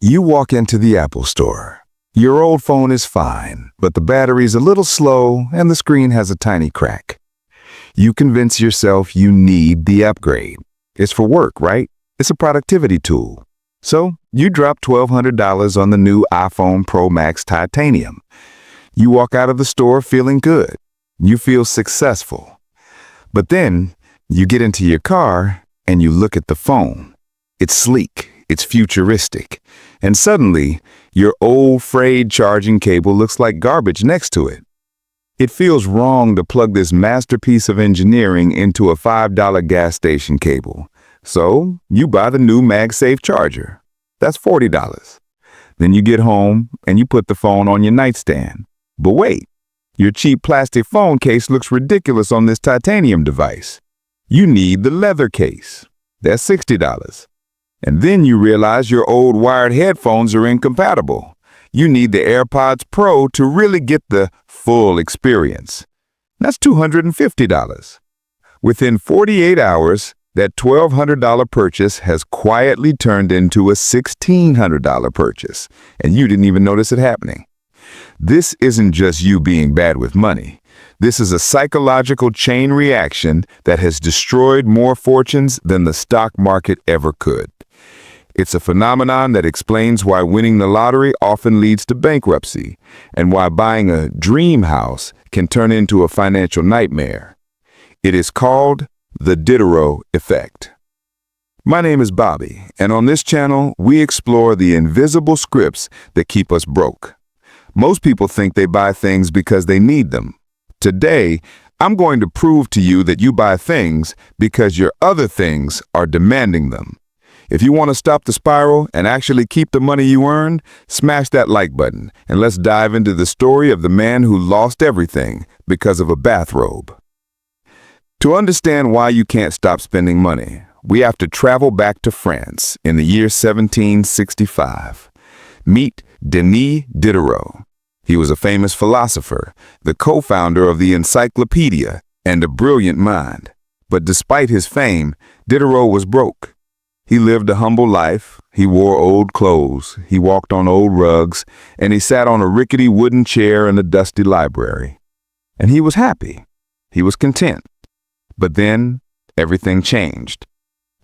You walk into the Apple store. Your old phone is fine, but the battery's a little slow and the screen has a tiny crack. You convince yourself you need the upgrade. It's for work, right? It's a productivity tool. So you drop $1,200 on the new iPhone Pro Max Titanium. You walk out of the store feeling good. You feel successful. But then you get into your car and you look at the phone. It's sleek, it's futuristic, and suddenly your old frayed charging cable looks like garbage next to it. It feels wrong to plug this masterpiece of engineering into a $5 gas station cable. So you buy the new MagSafe charger. That's $40. Then you get home and you put the phone on your nightstand. But wait, your cheap plastic phone case looks ridiculous on this titanium device. You need the leather case. That's $60. And then you realize your old wired headphones are incompatible. You need the AirPods Pro to really get the full experience. That's $250. Within 48 hours, that $1,200 purchase has quietly turned into a $1,600 purchase, and you didn't even notice it happening. This isn't just you being bad with money. This is a psychological chain reaction that has destroyed more fortunes than the stock market ever could. It's a phenomenon that explains why winning the lottery often leads to bankruptcy, and why buying a dream house can turn into a financial nightmare. It is called the Diderot Effect. My name is Bobby, and on this channel, we explore the invisible scripts that keep us broke. Most people think they buy things because they need them. Today, I'm going to prove to you that you buy things because your other things are demanding them. If you want to stop the spiral and actually keep the money you earned, smash that like button, and let's dive into the story of the man who lost everything because of a bathrobe. To understand why you can't stop spending money, we have to travel back to France in the year 1765. Meet Denis Diderot. He was a famous philosopher, the co-founder of the encyclopedia, and a brilliant mind. But despite his fame, Diderot was broke. He lived a humble life, he wore old clothes, he walked on old rugs, and he sat on a rickety wooden chair in a dusty library. And he was happy. He was content. But then, everything changed.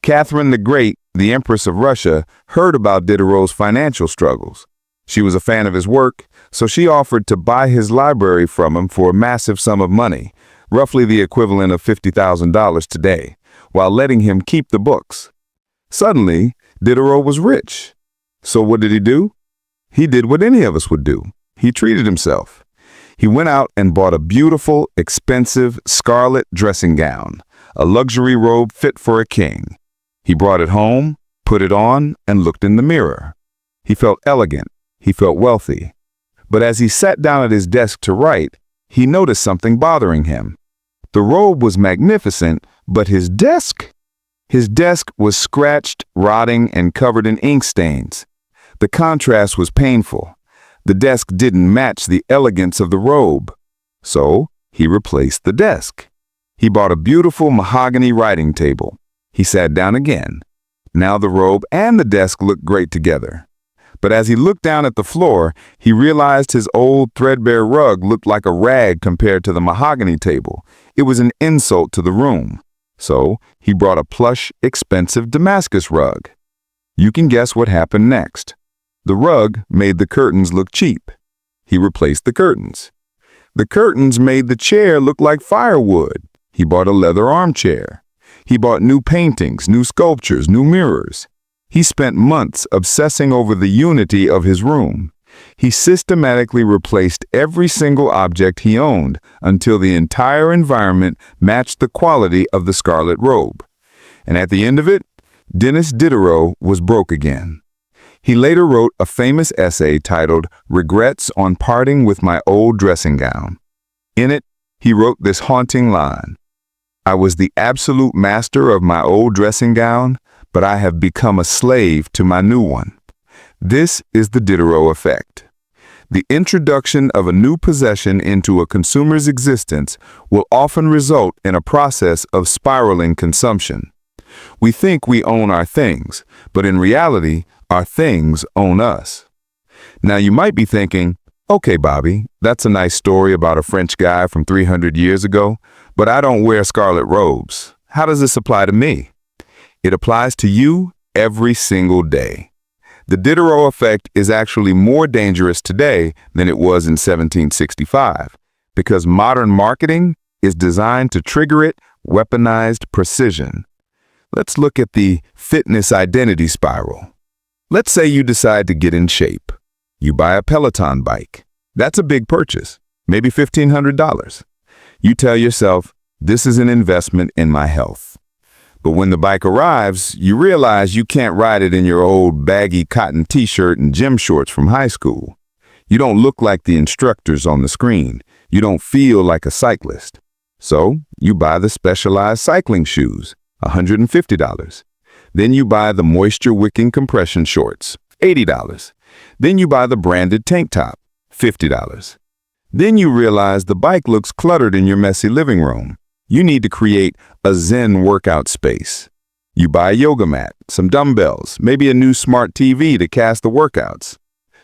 Catherine the Great, the Empress of Russia, heard about Diderot's financial struggles. She was a fan of his work, so she offered to buy his library from him for a massive sum of money, roughly the equivalent of $50,000 today, while letting him keep the books. Suddenly, Diderot was rich. So what did he do? He did what any of us would do. He treated himself. He went out and bought a beautiful, expensive scarlet dressing gown, a luxury robe fit for a king. He brought it home, put it on, and looked in the mirror. He felt elegant. He felt wealthy. But as he sat down at his desk to write, he noticed something bothering him. The robe was magnificent, but his desk? His desk was scratched, rotting, and covered in ink stains. The contrast was painful. The desk didn't match the elegance of the robe. So he replaced the desk. He bought a beautiful mahogany writing table. He sat down again. Now the robe and the desk looked great together. But as he looked down at the floor, he realized his old threadbare rug looked like a rag compared to the mahogany table. It was an insult to the room. So he brought a plush, expensive Damascus rug. You can guess what happened next. The rug made the curtains look cheap. He replaced the curtains. The curtains made the chair look like firewood. He bought a leather armchair. He bought new paintings, new sculptures, new mirrors. He spent months obsessing over the unity of his room. He systematically replaced every single object he owned until the entire environment matched the quality of the scarlet robe. And at the end of it, Denis Diderot was broke again. He later wrote a famous essay titled "Regrets on Parting with My Old Dressing Gown." In it, he wrote this haunting line: "I was the absolute master of my old dressing gown, but I have become a slave to my new one." This is the Diderot Effect. The introduction of a new possession into a consumer's existence will often result in a process of spiraling consumption. We think we own our things, but in reality, Our things own us. Now you might be thinking, okay, Bobby, that's a nice story about a French guy from 300 years ago, but I don't wear scarlet robes. How does this apply to me? It applies to you every single day. The Diderot Effect is actually more dangerous today than it was in 1765 because modern marketing is designed to trigger it weaponized precision. Let's look at the fitness identity spiral. Let's say you decide to get in shape. You buy a Peloton bike. That's a big purchase, maybe $1,500. You tell yourself, this is an investment in my health. But when the bike arrives, you realize you can't ride it in your old baggy cotton t-shirt and gym shorts from high school. You don't look like the instructors on the screen. You don't feel like a cyclist. So you buy the specialized cycling shoes, $150. Then you buy the moisture-wicking compression shorts, $80. Then you buy the branded tank top, $50. Then you realize the bike looks cluttered in your messy living room. You need to create a Zen workout space. You buy a yoga mat, some dumbbells, maybe a new smart TV to cast the workouts.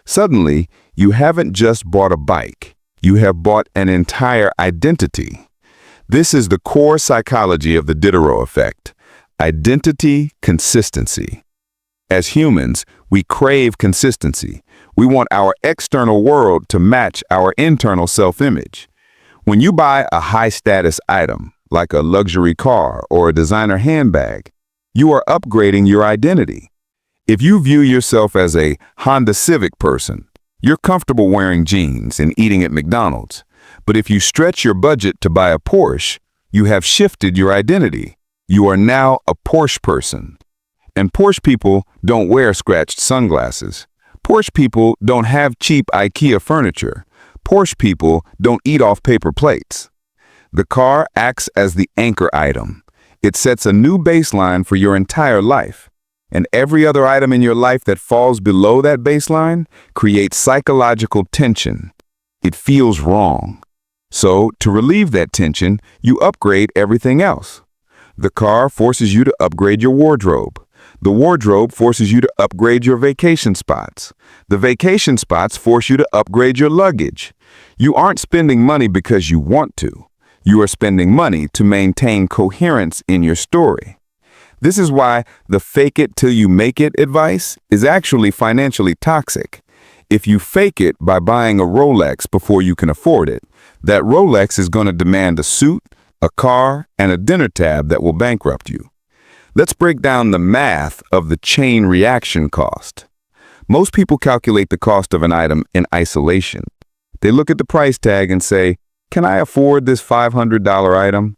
Suddenly, you haven't just bought a bike. You have bought an entire identity. This is the core psychology of the Diderot Effect. Identity consistency. As humans, we crave consistency. We want our external world to match our internal self-image. When you buy a high-status item, like a luxury car or a designer handbag, you are upgrading your identity. If you view yourself as a Honda Civic person, you're comfortable wearing jeans and eating at McDonald's. But if you stretch your budget to buy a Porsche, you have shifted your identity. You are now a Porsche person. And Porsche people don't wear scratched sunglasses. Porsche people don't have cheap IKEA furniture. Porsche people don't eat off paper plates. The car acts as the anchor item. It sets a new baseline for your entire life. And every other item in your life that falls below that baseline creates psychological tension. It feels wrong. So, to relieve that tension, you upgrade everything else. The car forces you to upgrade your wardrobe. The wardrobe forces you to upgrade your vacation spots. The vacation spots force you to upgrade your luggage. You aren't spending money because you want to. You are spending money to maintain coherence in your story. This is why the fake it till you make it advice is actually financially toxic. If you fake it by buying a Rolex before you can afford it, that Rolex is going to demand a suit, a car, and a dinner tab that will bankrupt you. Let's break down the math of the chain reaction cost. Most people calculate the cost of an item in isolation. They look at the price tag and say, can I afford this $500 item?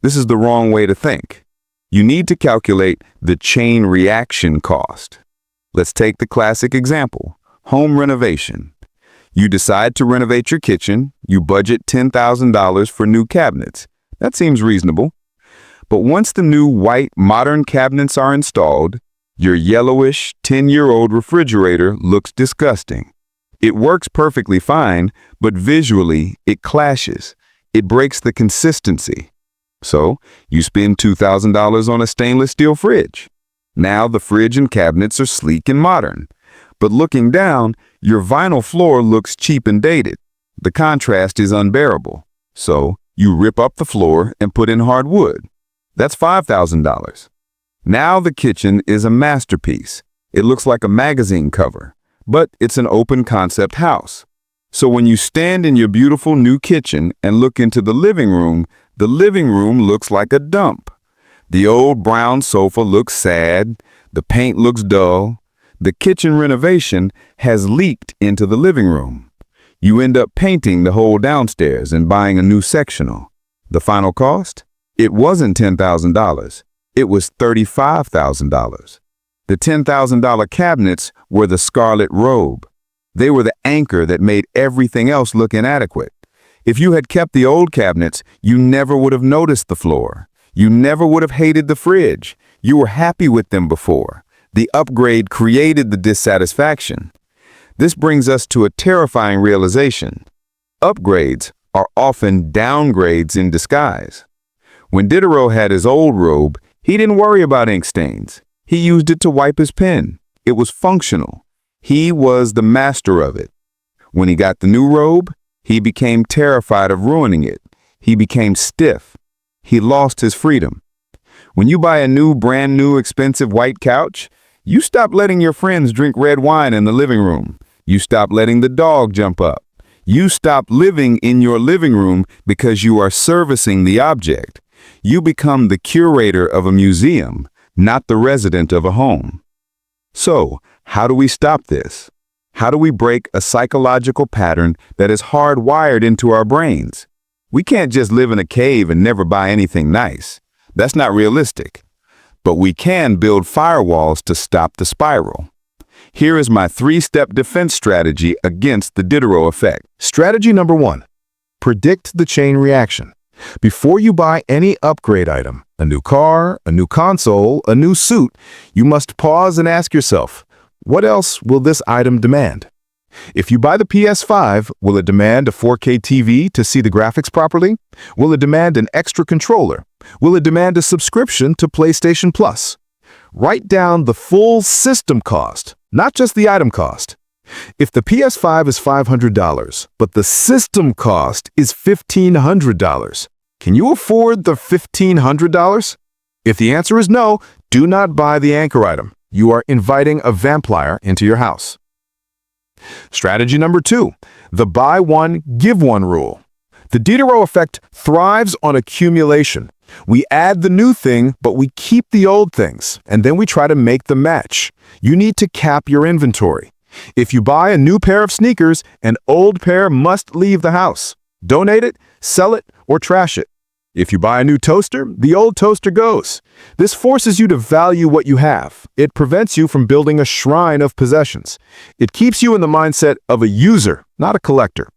This is the wrong way to think. You need to calculate the chain reaction cost. Let's take the classic example, home renovation. You decide to renovate your kitchen. You budget $10,000 for new cabinets. That seems reasonable. But once the new white modern cabinets are installed, your yellowish 10-year-old refrigerator looks disgusting. It works perfectly fine, but visually it clashes. It breaks the consistency. So you spend $2,000 on a stainless steel fridge. Now the fridge and cabinets are sleek and modern. But looking down, your vinyl floor looks cheap and dated. The contrast is unbearable. So you rip up the floor and put in hardwood. That's $5,000. Now the kitchen is a masterpiece. It looks like a magazine cover, but it's an open concept house. So when you stand in your beautiful new kitchen and look into the living room looks like a dump. The old brown sofa looks sad. The paint looks dull. The kitchen renovation has leaked into the living room. You end up painting the whole downstairs and buying a new sectional. The final cost? It wasn't $10,000. It was $35,000. The $10,000 cabinets were the scarlet robe. They were the anchor that made everything else look inadequate. If you had kept the old cabinets, you never would have noticed the floor. You never would have hated the fridge. You were happy with them before. The upgrade created the dissatisfaction. This brings us to a terrifying realization. Upgrades are often downgrades in disguise. When Diderot had his old robe, he didn't worry about ink stains. He used it to wipe his pen. It was functional. He was the master of it. When he got the new robe, he became terrified of ruining it. He became stiff. He lost his freedom. When you buy a new, brand new, expensive white couch, you stop letting your friends drink red wine in the living room. You stop letting the dog jump up. You stop living in your living room because you are servicing the object. You become the curator of a museum, not the resident of a home. So, how do we stop this? How do we break a psychological pattern that is hardwired into our brains? We can't just live in a cave and never buy anything nice. That's not realistic. But we can build firewalls to stop the spiral. Here is my 3-step defense strategy against the Diderot effect. Strategy number 1. Predict the chain reaction. Before you buy any upgrade item, a new car, a new console, a new suit, you must pause and ask yourself, what else will this item demand? If you buy the PS5, will it demand a 4K TV to see the graphics properly? Will it demand an extra controller? Will it demand a subscription to PlayStation Plus? Write down the full system cost, not just the item cost. If the PS5 is $500, but the system cost is $1,500, can you afford the $1,500? If the answer is no, do not buy the anchor item. You are inviting a vampire into your house. Strategy number 2, the buy one, give one rule. The Diderot effect thrives on accumulation. We add the new thing, but we keep the old things, and then we try to make them match. You need to cap your inventory. If you buy a new pair of sneakers, an old pair must leave the house. Donate it, sell it, or trash it. If you buy a new toaster, the old toaster goes. This forces you to value what you have. It prevents you from building a shrine of possessions. It keeps you in the mindset of a user, not a collector.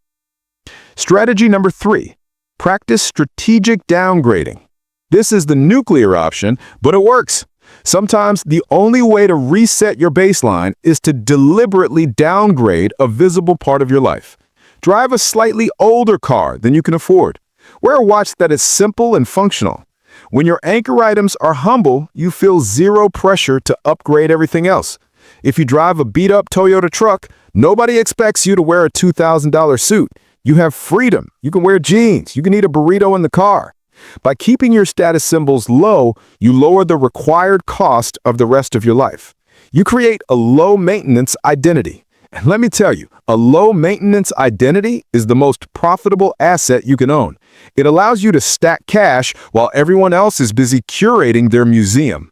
Strategy number 3, practice strategic downgrading. This is the nuclear option, but it works. Sometimes the only way to reset your baseline is to deliberately downgrade a visible part of your life. Drive a slightly older car than you can afford. Wear a watch that is simple and functional. When your anchor items are humble, you feel zero pressure to upgrade everything else. If you drive a beat-up Toyota truck, nobody expects you to wear a $2,000 suit. You have freedom. You can wear jeans. You can eat a burrito in the car. By keeping your status symbols low, you lower the required cost of the rest of your life. You create a low-maintenance identity. And let me tell you, a low-maintenance identity is the most profitable asset you can own. It allows you to stack cash while everyone else is busy curating their museum.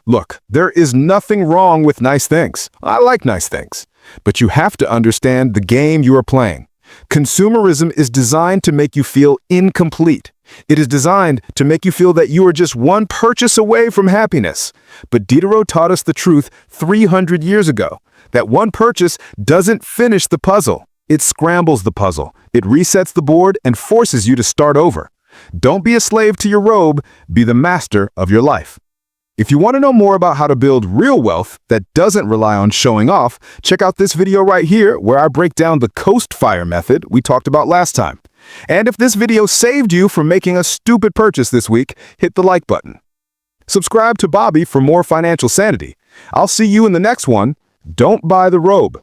Look, there is nothing wrong with nice things. I like nice things. But you have to understand the game you are playing. Consumerism is designed to make you feel incomplete. It is designed to make you feel that you are just one purchase away from happiness. But Diderot taught us the truth 300 years ago, that one purchase doesn't finish the puzzle. It scrambles the puzzle. It resets the board and forces you to start over. Don't be a slave to your robe, be the master of your life. If you want to know more about how to build real wealth that doesn't rely on showing off, check out this video right here where I break down the coast fire method we talked about last time. And if this video saved you from making a stupid purchase this week, hit the like button. Subscribe to Bobby for more financial sanity. I'll see you in the next one. Don't buy the robe.